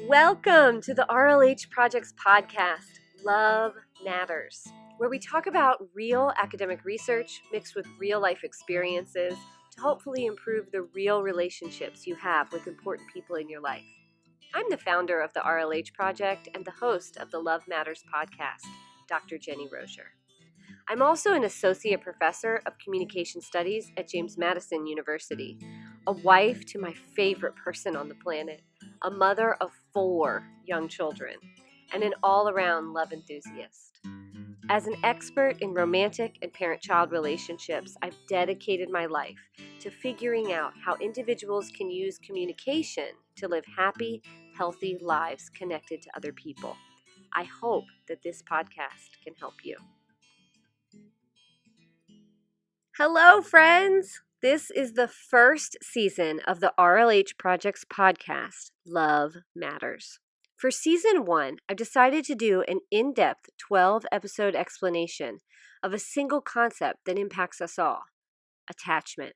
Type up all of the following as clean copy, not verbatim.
Welcome to the RLH Project's podcast, Love Matters, where we talk about real academic research mixed with real life experiences to hopefully improve the real relationships you have with important people in your life. I'm the founder of the RLH Project and the host of the Love Matters podcast, Dr. Jenny Rosier. I'm also an associate professor of communication studies at James Madison University, a wife to my favorite person on the planet, a mother of 4 young children, and an all-around love enthusiast. As an expert in romantic and parent-child relationships, I've dedicated my life to figuring out how individuals can use communication to live happy, healthy lives connected to other people. I hope that this podcast can help you. Hello, friends! This is the first season of the RLH Project's podcast, Love Matters. For season 1, I've decided to do an in-depth 12-episode explanation of a single concept that impacts us all, attachment.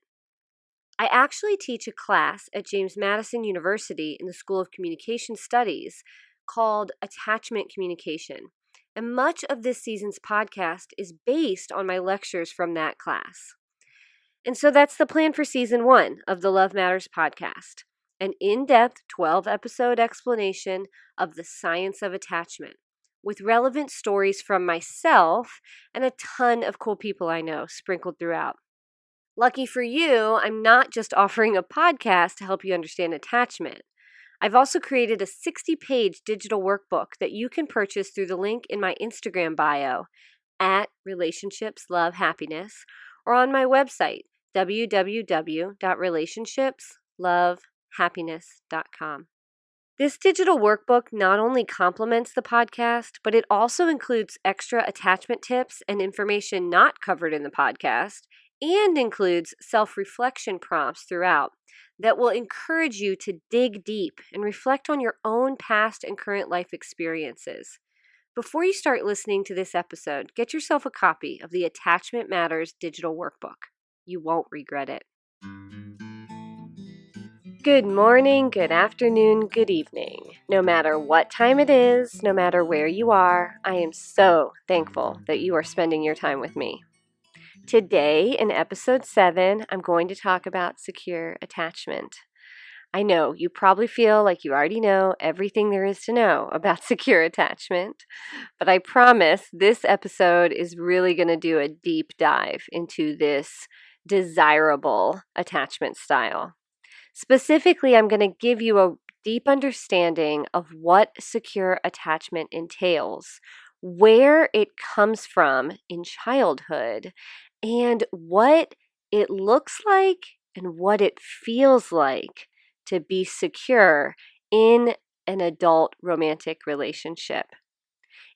I actually teach a class at James Madison University in the School of Communication Studies called Attachment Communication. And much of this season's podcast is based on my lectures from that class. And so that's the plan for season 1 of the Love Matters podcast, an in-depth 12-episode explanation of the science of attachment with relevant stories from myself and a ton of cool people I know sprinkled throughout. Lucky for you, I'm not just offering a podcast to help you understand attachment. I've also created a 60-page digital workbook that you can purchase through the link in my Instagram bio at Relationships Love Happiness or on my website, www.relationshipslovehappiness.com. This digital workbook not only complements the podcast, but it also includes extra attachment tips and information not covered in the podcast, and includes self-reflection prompts throughout that will encourage you to dig deep and reflect on your own past and current life experiences. Before you start listening to this episode, get yourself a copy of the Attachment Matters digital workbook. You won't regret it. Good morning, good afternoon, good evening. No matter what time it is, no matter where you are, I am so thankful that you are spending your time with me. Today, in episode 7, I'm going to talk about secure attachment. I know you probably feel like you already know everything there is to know about secure attachment, but I promise this episode is really going to do a deep dive into this desirable attachment style. Specifically, I'm going to give you a deep understanding of what secure attachment entails, where it comes from in childhood, and what it looks like and what it feels like to be secure in an adult romantic relationship.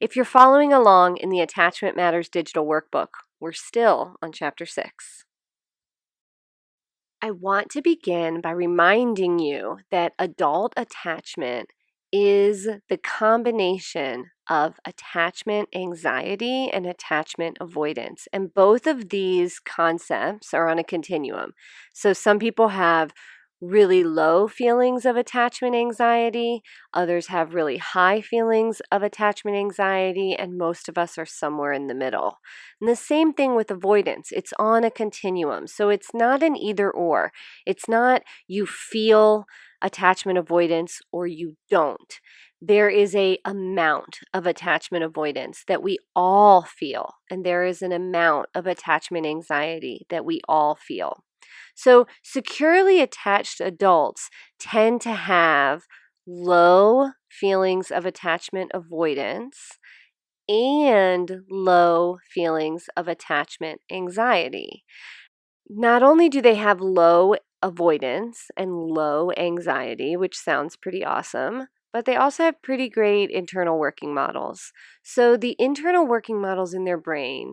If you're following along in the Attachment Matters digital workbook, we're still on chapter 6. I want to begin by reminding you that adult attachment is the combination of attachment anxiety and attachment avoidance. And both of these concepts are on a continuum. So some people have really low feelings of attachment anxiety, others have really high feelings of attachment anxiety, and most of us are somewhere in the middle. And the same thing with avoidance. It's on a continuum. So it's not an either or. It's not you feel attachment avoidance or you don't. There is a amount of attachment avoidance that we all feel, and there is an amount of attachment anxiety that we all feel. So securely attached adults tend to have low feelings of attachment avoidance and low feelings of attachment anxiety. Not only do they have low avoidance and low anxiety, which sounds pretty awesome, but they also have pretty great internal working models. So the internal working models in their brain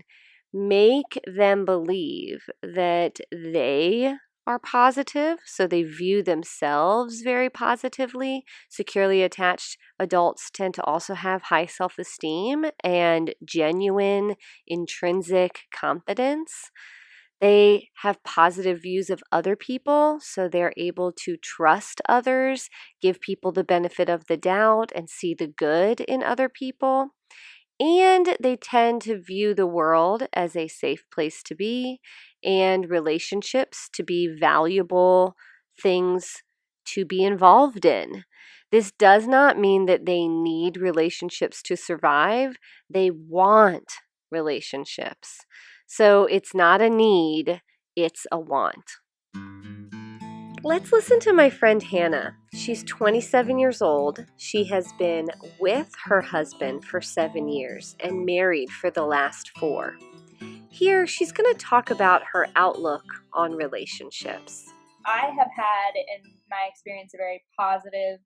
make them believe that they are positive, so they view themselves very positively. Securely attached adults tend to also have high self-esteem and genuine intrinsic confidence. They have positive views of other people, so they're able to trust others, give people the benefit of the doubt, and see the good in other people. And they tend to view the world as a safe place to be and relationships to be valuable things to be involved in. This does not mean that they need relationships to survive. They want relationships. So it's not a need, it's a want. Let's listen to my friend Hannah. She's 27 years old. She has been with her husband for 7 years and married for the last 4. Here, she's going to talk about her outlook on relationships. I have had, in my experience, a very positive,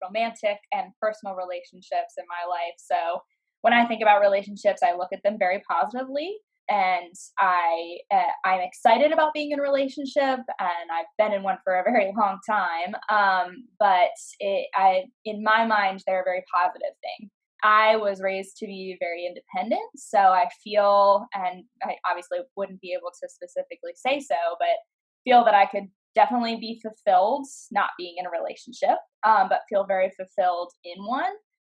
romantic, and personal relationships in my life. So when I think about relationships, I look at them very positively, and I'm excited about being in a relationship, and I've been in one for a very long time. But in my mind, they're a very positive thing. I was raised to be very independent, so I feel, and I obviously wouldn't be able to specifically say so, but feel that I could definitely be fulfilled not being in a relationship, but feel very fulfilled in one,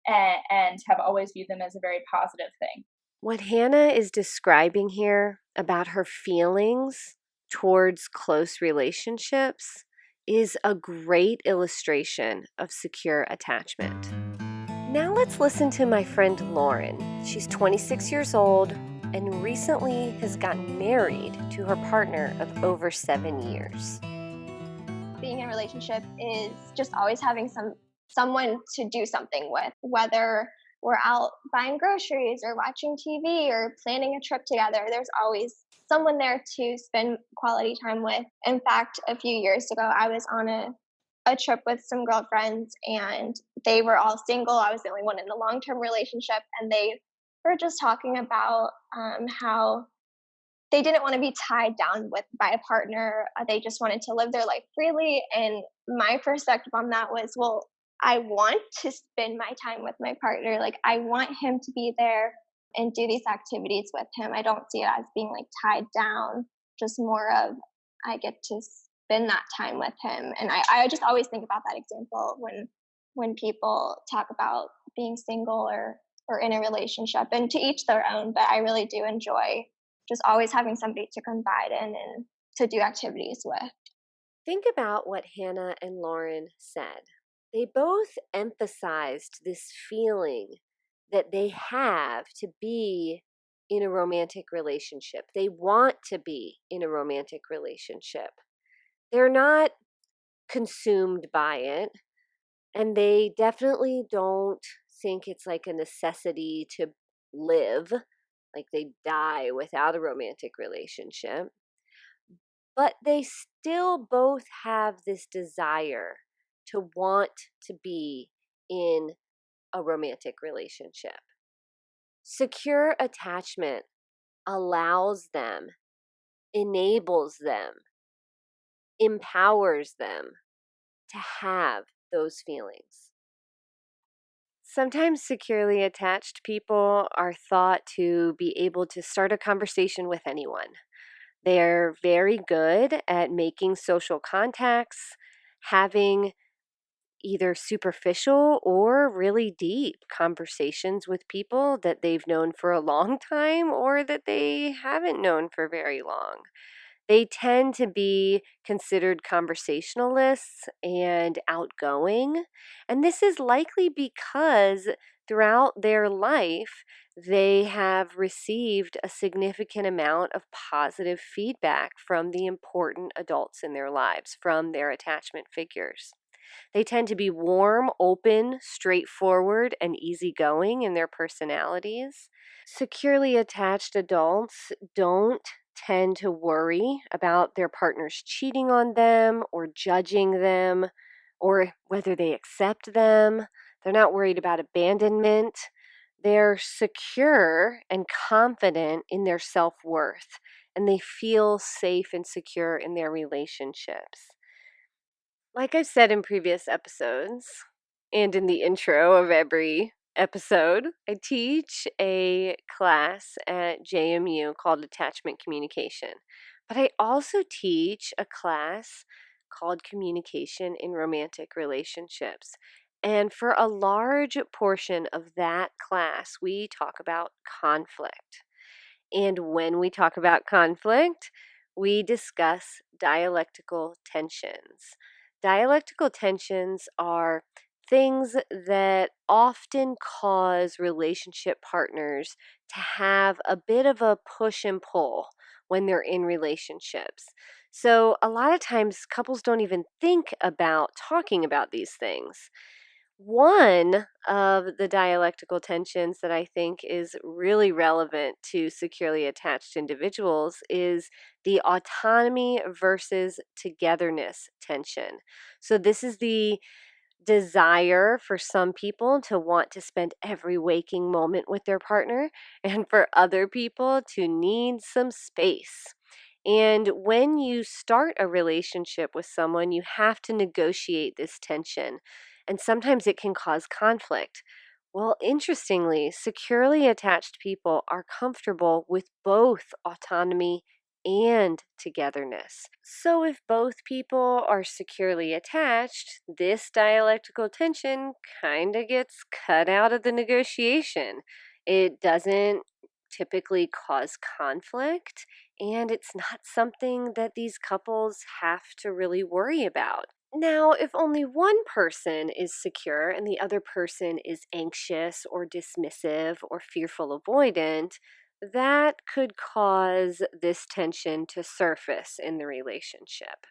and have always viewed them as a very positive thing. What Hannah is describing here about her feelings towards close relationships is a great illustration of secure attachment. Now let's listen to my friend Lauren. She's 26 years old and recently has gotten married to her partner of over 7 years. Being in a relationship is just always having someone to do something with, whether we're out buying groceries or watching TV or planning a trip together. There's always someone there to spend quality time with. In fact, a few years ago, I was on a trip with some girlfriends and they were all single. I was the only one in a long-term relationship, and they were just talking about how they didn't want to be tied down by a partner. They just wanted to live their life freely. And my perspective on that was, well, I want to spend my time with my partner. Like, I want him to be there and do these activities with him. I don't see it as being like tied down, just more of I get to spend that time with him. And I just always think about that example when people talk about being single or in a relationship, and to each their own. But I really do enjoy just always having somebody to confide in and to do activities with. Think about what Hannah and Lauren said. They both emphasized this feeling that they have to be in a romantic relationship. They want to be in a romantic relationship. They're not consumed by it, and they definitely don't think it's like a necessity to live, like they die without a romantic relationship. But they still both have this desire to want to be in a romantic relationship. Secure attachment allows them, enables them, empowers them to have those feelings. Sometimes securely attached people are thought to be able to start a conversation with anyone. They're very good at making social contacts, having either superficial or really deep conversations with people that they've known for a long time or that they haven't known for very long. They tend to be considered conversationalists and outgoing, and this is likely because throughout their life, they have received a significant amount of positive feedback from the important adults in their lives, from their attachment figures. They tend to be warm, open, straightforward, and easygoing in their personalities. Securely attached adults don't tend to worry about their partners cheating on them or judging them or whether they accept them. They're not worried about abandonment. They're secure and confident in their self-worth, and they feel safe and secure in their relationships. Like I've said in previous episodes and in the intro of every episode, I teach a class at JMU called Attachment Communication, but I also teach a class called Communication in Romantic Relationships. And for a large portion of that class, we talk about conflict. And when we talk about conflict, we discuss dialectical tensions. Dialectical tensions are things that often cause relationship partners to have a bit of a push and pull when they're in relationships. So, a lot of times, couples don't even think about talking about these things. One of the dialectical tensions that I think is really relevant to securely attached individuals is the autonomy versus togetherness tension. So, this is the desire for some people to want to spend every waking moment with their partner, and for other people to need some space. And when you start a relationship with someone, you have to negotiate this tension. And sometimes it can cause conflict. Well, interestingly, securely attached people are comfortable with both autonomy and togetherness. So, if both people are securely attached, this dialectical tension kind of gets cut out of the negotiation. It doesn't typically cause conflict, and it's not something that these couples have to really worry about. Now, if only one person is secure and the other person is anxious or dismissive or fearful avoidant, that could cause this tension to surface in the relationship.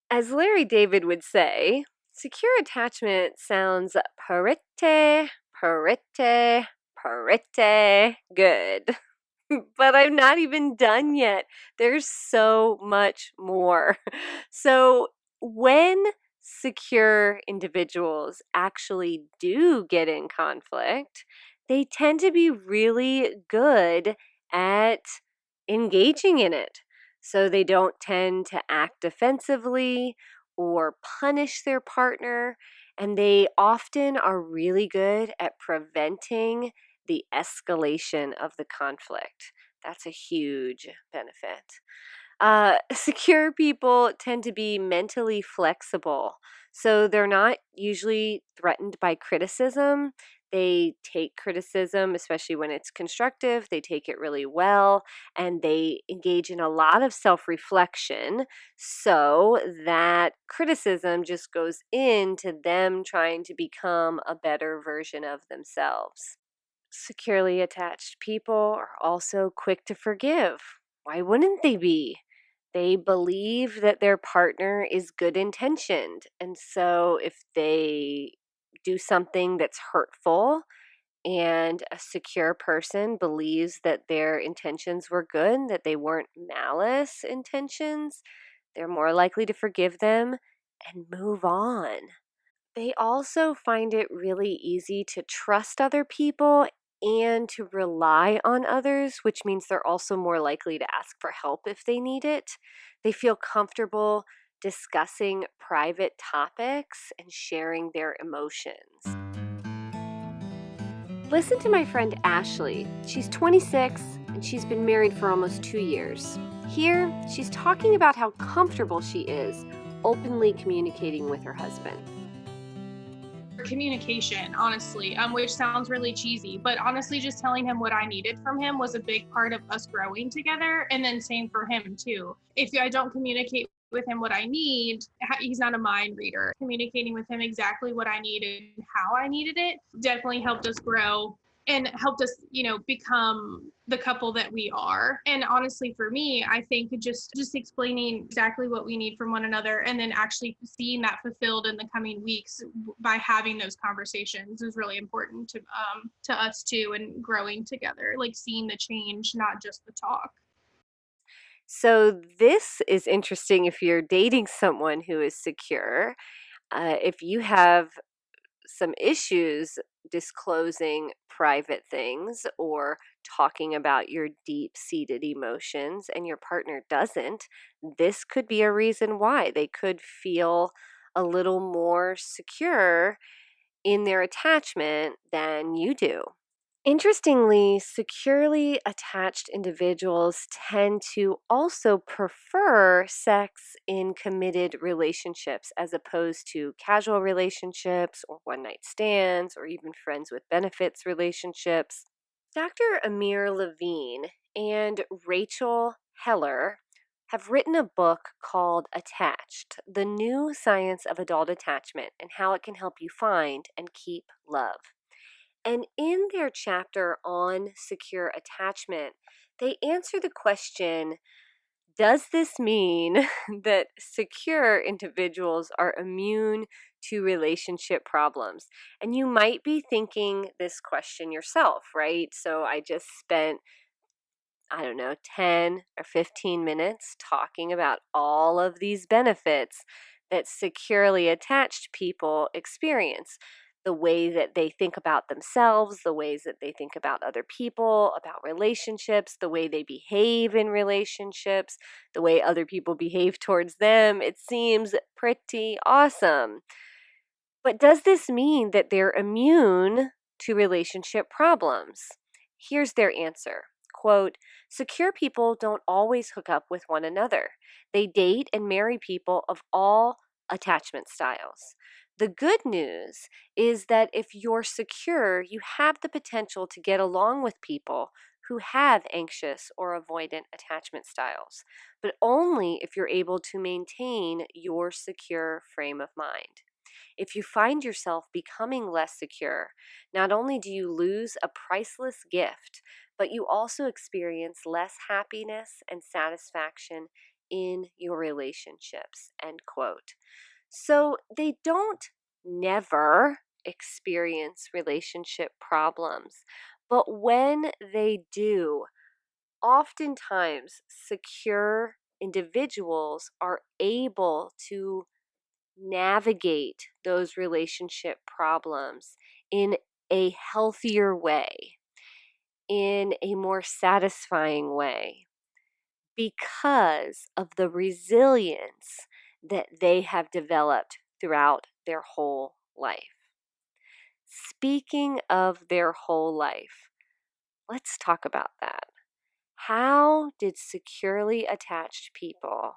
As Larry David would say, secure attachment sounds pretty, pretty, pretty good. But I'm not even done yet. There's so much more. So, when secure individuals actually do get in conflict, they tend to be really good at engaging in it. So, they don't tend to act defensively or punish their partner, and they often are really good at preventing the escalation of the conflict. That's a huge benefit. Secure people tend to be mentally flexible, so they're not usually threatened by criticism. They take criticism, especially when it's constructive, they take it really well, and they engage in a lot of self reflection. So that criticism just goes into them trying to become a better version of themselves. Securely attached people are also quick to forgive. Why wouldn't they be? They believe that their partner is good intentioned. And so if they do something that's hurtful and a secure person believes that their intentions were good, that they weren't malice intentions, they're more likely to forgive them and move on. They also find it really easy to trust other people and to rely on others, which means they're also more likely to ask for help if they need it. They feel comfortable discussing private topics and sharing their emotions. Listen to my friend Ashley. She's 26 and she's been married for almost 2 years. Here, she's talking about how comfortable she is openly communicating with her husband. Communication, honestly, which sounds really cheesy, but honestly, just telling him what I needed from him was a big part of us growing together. And then same for him too. If I don't communicate with him what I need, he's not a mind reader. Communicating with him exactly what I needed and how I needed it definitely helped us grow and helped us, become the couple that we are. And honestly, for me, I think just explaining exactly what we need from one another and then actually seeing that fulfilled in the coming weeks by having those conversations is really important to us too, and growing together, like seeing the change, not just the talk. So, this is interesting if you're dating someone who is secure. If you have some issues disclosing private things or talking about your deep seated emotions and your partner doesn't, this could be a reason why they could feel a little more secure in their attachment than you do. Interestingly, securely attached individuals tend to also prefer sex in committed relationships as opposed to casual relationships or one night stands or even friends with benefits relationships. Dr. Amir Levine and Rachel Heller have written a book called Attached: The New Science of Adult Attachment and How It Can Help You Find and Keep Love. And in their chapter on secure attachment, they answer the question, does this mean that secure individuals are immune to relationship problems? And you might be thinking this question yourself, right? So I just spent, I don't know, 10 or 15 minutes talking about all of these benefits that securely attached people experience. The way that they think about themselves, the ways that they think about other people, about relationships, the way they behave in relationships, the way other people behave towards them. It seems pretty awesome. But does this mean that they're immune to relationship problems? Here's their answer. Quote, secure people don't always hook up with one another. They date and marry people of all attachment styles. The good news is that if you're secure, you have the potential to get along with people who have anxious or avoidant attachment styles, but only if you're able to maintain your secure frame of mind. If you find yourself becoming less secure, not only do you lose a priceless gift, but you also experience less happiness and satisfaction in your relationships, end quote. So they don't never experience relationship problems, but when they do, oftentimes secure individuals are able to navigate those relationship problems in a healthier way, in a more satisfying way, because of the resilience that they have developed throughout their whole life. Speaking of their whole life, let's talk about that. How did securely attached people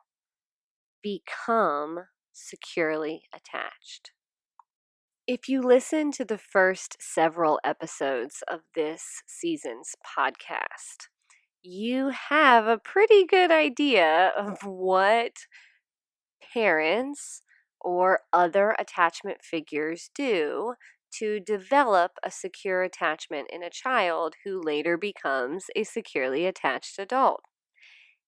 become securely attached? If you listen to the first several episodes of this season's podcast, you have a pretty good idea of what parents or other attachment figures do to develop a secure attachment in a child who later becomes a securely attached adult.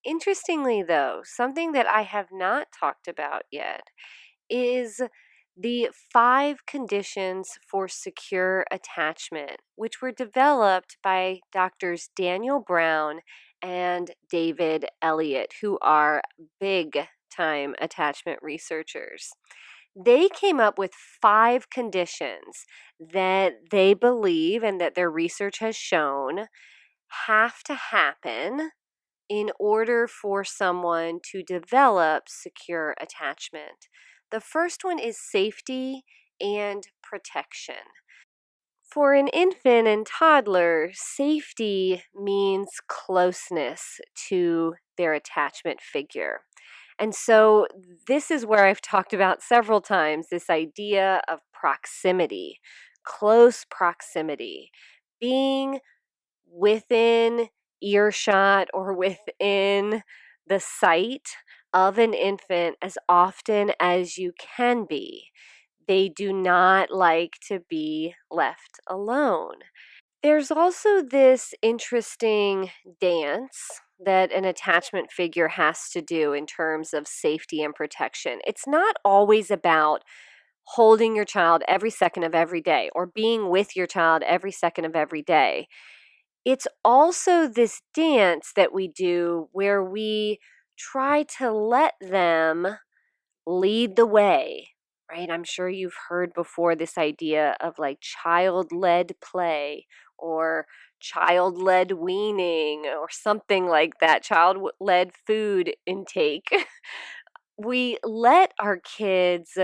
Interestingly, though, something that I have not talked about yet is the 5 conditions for secure attachment, which were developed by doctors Daniel Brown and David Elliott, who are big time attachment researchers. They came up with 5 conditions that they believe and that their research has shown have to happen in order for someone to develop secure attachment. The first one is safety and protection. For an infant and toddler, safety means closeness to their attachment figure. And so this is where I've talked about several times this idea of proximity, close proximity, being within earshot or within the sight of an infant as often as you can be. They do not like to be left alone. There's also this interesting dance that an attachment figure has to do in terms of safety and protection. It's not always about holding your child every second of every day or being with your child every second of every day. It's also this dance that we do where we try to let them lead the way, right? I'm sure you've heard before this idea of like child-led play or child-led weaning or something like that, child-led food intake. We let our kids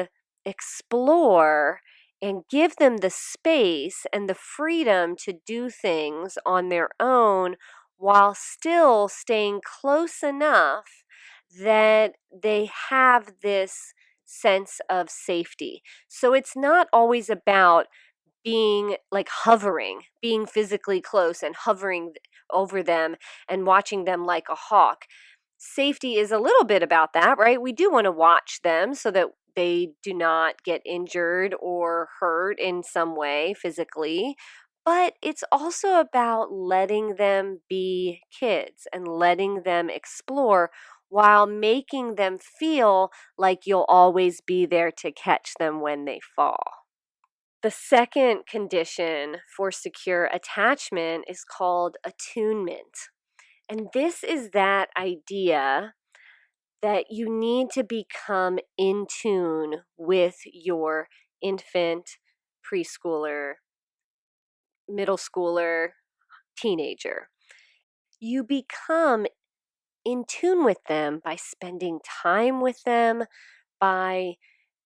explore and give them the space and the freedom to do things on their own while still staying close enough that they have this sense of safety. So it's not always about being like hovering, being physically close and hovering over them and watching them like a hawk. Safety is a little bit about that, right? We do want to watch them so that they do not get injured or hurt in some way physically. But it's also about letting them be kids and letting them explore while making them feel like you'll always be there to catch them when they fall. The second condition for secure attachment is called attunement. And this is that idea that you need to become in tune with your infant, preschooler, middle schooler, teenager. You become in tune with them by spending time with them, by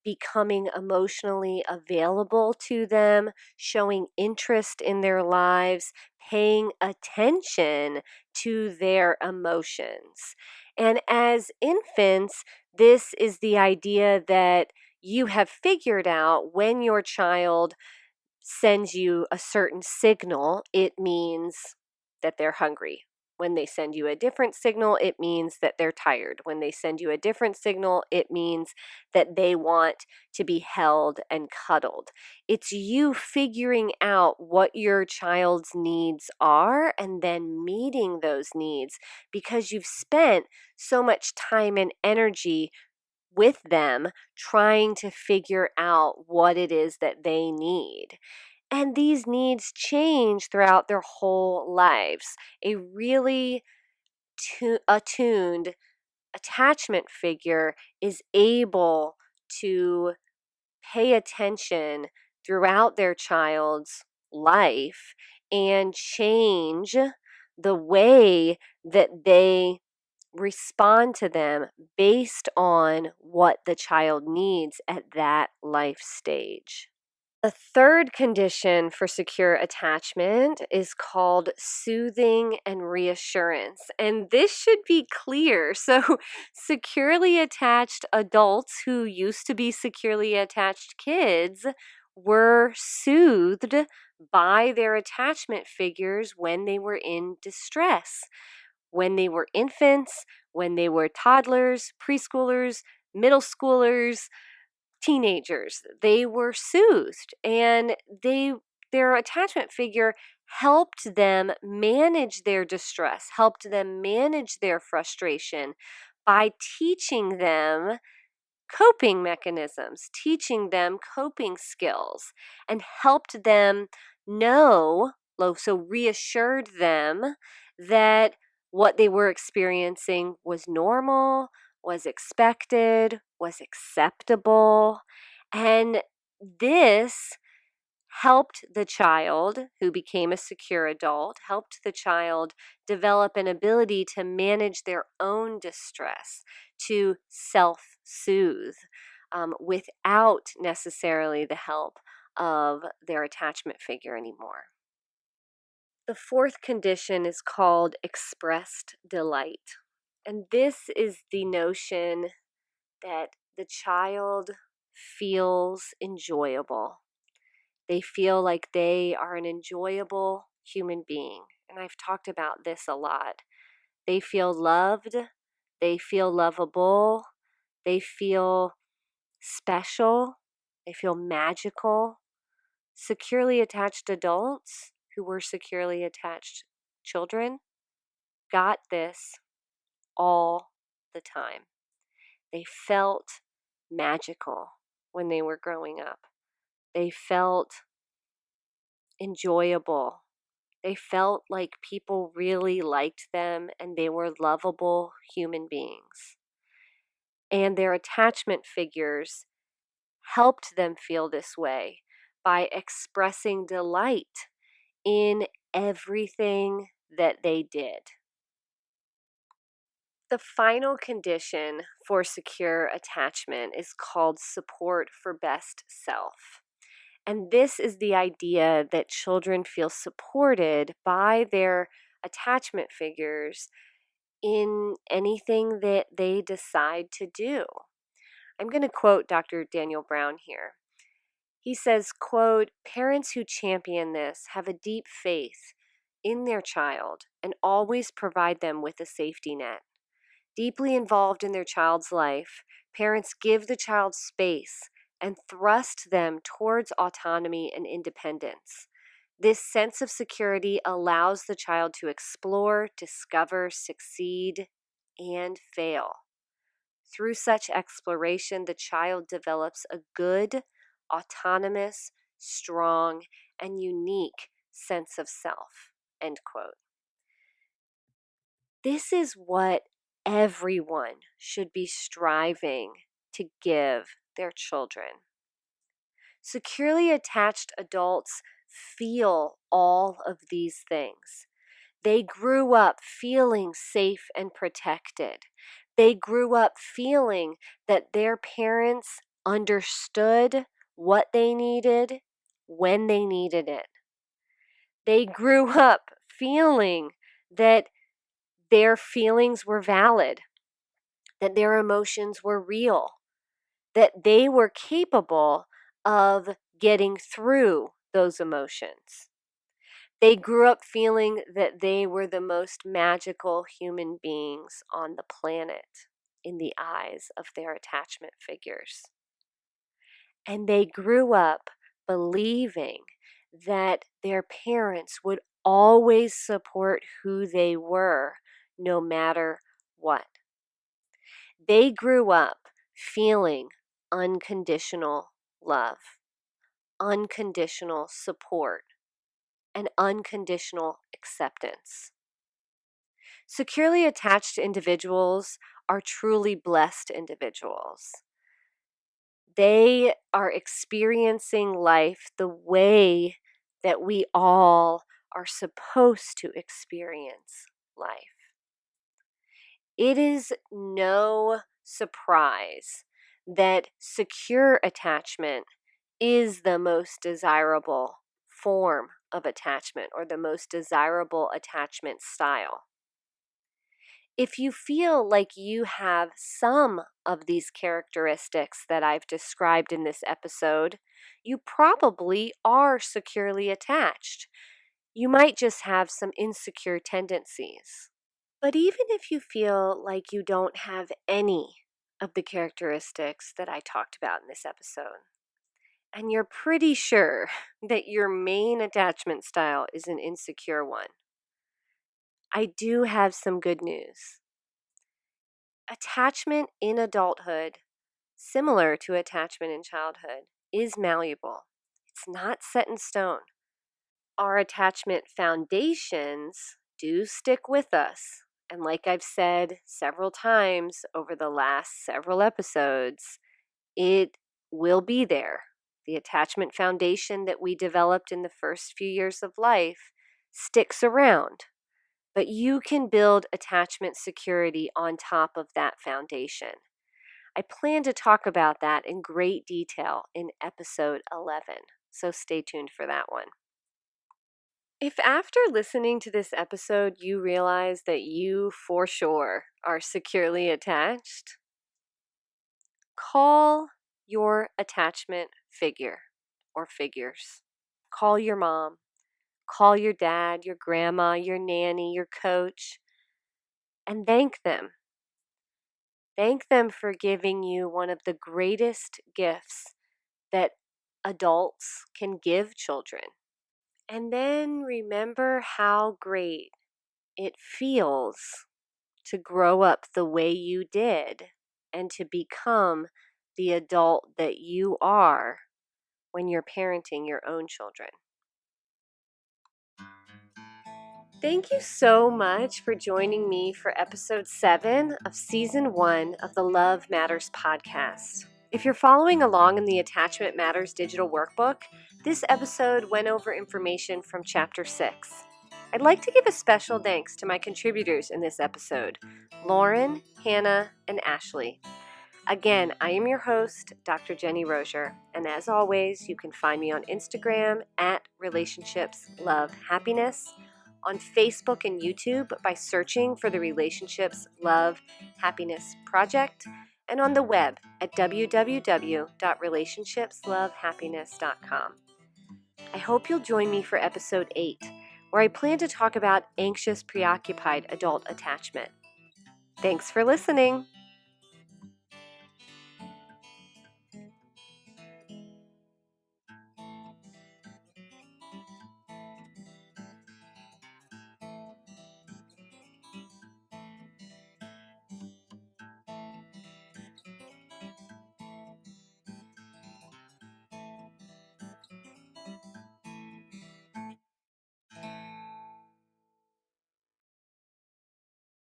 becoming emotionally available to them, showing interest in their lives, paying attention to their emotions. And as infants, this is the idea that you have figured out when your child sends you a certain signal, it means that they're hungry. When they send you a different signal, it means that they're tired. When they send you a different signal, it means that they want to be held and cuddled. It's you figuring out what your child's needs are and then meeting those needs because you've spent so much time and energy with them trying to figure out what it is that they need. And these needs change throughout their whole lives. A really attuned attachment figure is able to pay attention throughout their child's life and change the way that they respond to them based on what the child needs at that life stage. The third condition for secure attachment is called soothing and reassurance. And this should be clear. So, securely attached adults who used to be securely attached kids were soothed by their attachment figures when they were in distress, when they were infants, when they were toddlers, preschoolers, middle schoolers, teenagers. They were soothed and their attachment figure helped them manage their distress, helped them manage their frustration by teaching them coping mechanisms, teaching them coping skills, and helped them know, so reassured them that what they were experiencing was normal, was expected, was acceptable. And this helped the child who became a secure adult, helped the child develop an ability to manage their own distress, to self soothe without necessarily the help of their attachment figure anymore. The fourth condition is called expressed delight. And this is the notion that the child feels enjoyable. They feel like they are an enjoyable human being. And I've talked about this a lot. They feel loved. They feel lovable. They feel special. They feel magical. Securely attached adults who were securely attached children got this all the time. They felt magical when they were growing up. They felt enjoyable. They felt like people really liked them and they were lovable human beings. And their attachment figures helped them feel this way by expressing delight in everything that they did. The final condition for secure attachment is called support for best self. And this is the idea that children feel supported by their attachment figures in anything that they decide to do. I'm going to quote Dr. Daniel Brown here. He says, quote, "Parents who champion this have a deep faith in their child and always provide them with a safety net. Deeply involved in their child's life, parents give the child space and thrust them towards autonomy and independence. This sense of security allows the child to explore, discover, succeed, and fail. Through such exploration, the child develops a good, autonomous, strong, and unique sense of self." End quote. This is what everyone should be striving to give their children. Securely attached adults feel all of these things. They grew up feeling safe and protected. They grew up feeling that their parents understood what they needed when they needed it. They grew up feeling that their feelings were valid, that their emotions were real, that they were capable of getting through those emotions. They grew up feeling that they were the most magical human beings on the planet in the eyes of their attachment figures. And they grew up believing that their parents would always support who they were, no matter what. They grew up feeling unconditional love, unconditional support, and unconditional acceptance. Securely attached individuals are truly blessed individuals. They are experiencing life the way that we all are supposed to experience life. It is no surprise that secure attachment is the most desirable form of attachment or the most desirable attachment style. If you feel like you have some of these characteristics that I've described in this episode, you probably are securely attached. You might just have some insecure tendencies. But even if you feel like you don't have any of the characteristics that I talked about in this episode, and you're pretty sure that your main attachment style is an insecure one, I do have some good news. Attachment in adulthood, similar to attachment in childhood, is malleable. It's not set in stone. Our attachment foundations do stick with us. And like I've said several times over the last several episodes, it will be there. The attachment foundation that we developed in the first few years of life sticks around. But you can build attachment security on top of that foundation. I plan to talk about that in great detail in episode 11, so stay tuned for that one. If after listening to this episode you realize that you for sure are securely attached, call your attachment figure or figures. Call your mom, call your dad, your grandma, your nanny, your coach, and thank them. Thank them for giving you one of the greatest gifts that adults can give children. And then remember how great it feels to grow up the way you did and to become the adult that you are when you're parenting your own children. Thank you so much for joining me for episode 7 of season 1 of the Love Matters podcast. If you're following along in the Attachment Matters digital workbook, this episode went over information from chapter 6. I'd like to give a special thanks to my contributors in this episode, Lauren, Hannah, and Ashley. Again, I am your host, Dr. Jenny Rosier, and as always, you can find me on Instagram at Relationships Love Happiness, on Facebook and YouTube by searching for the Relationships Love Happiness Project, and on the web at www.relationshipslovehappiness.com. I hope you'll join me for episode 8, where I plan to talk about anxious, preoccupied adult attachment. Thanks for listening.